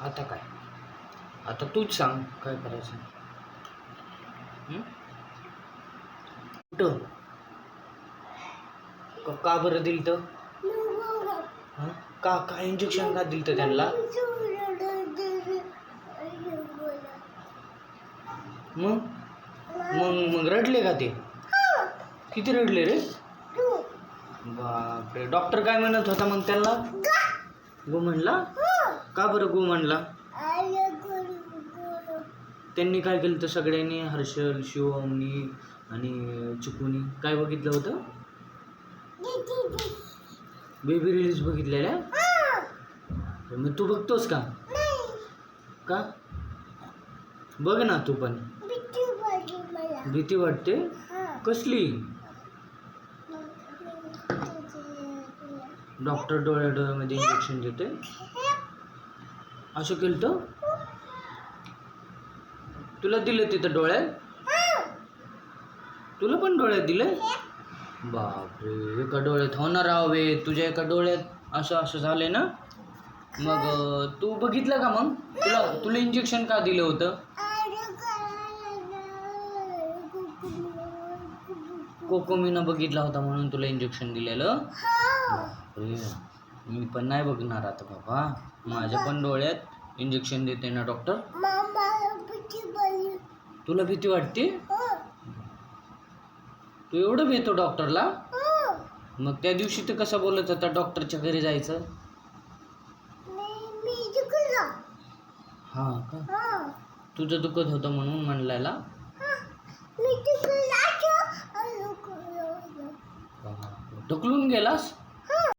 आता काय? आता तूच सांग काय करायचं. कुठं? का बरं दिलं तर? का काय इंजेक्शन का दिलं त्यांना? मग मग मग रडले का ते? किती रडले रे? बापरे, डॉक्टर काय म्हणत होता मग त्यांना? गो म्हणला? का बरं गो म्हणला? त्यांनी काय केलं तर सगळ्यांनी, हर्षल, शिवमनी आणि चिकूनी काय बघितलं होतं? बेबी रिलीज बघितलेल्या? मग तू बघतोस का? का? बघ ना तू पण. भीती वाटते? कसली? डॉक्टर डोळ्यामध्ये इंजेक्शन देते? असं केलं तर? तुला दिलं तिथं डोळ्यात? तुला पण डोळ्यात दिलं? बापरे, एका डोळ्यात होणार हवे, तुझ्या एका डोळ्यात असं असं झालंय ना? मग तू बघितलं का मग? तुला इंजेक्शन का दिलं होतं? कोकोमीनं बघितला होता म्हणून तुला इंजेक्शन दिलेलं? बापरे, मी पण नाही बघणार आता बाबा. माझ्या पण डोळ्यात इंजेक्शन देते ना डॉक्टर? तुला भीती वाटते? तू एवढं भेटतो डॉक्टरला? मग त्या दिवशी तर कसं बोलत होता डॉक्टरच्या घरी जायचं? हा का? तुझं दुखत होतं म्हणून म्हणलेला? ढकलून गेलास?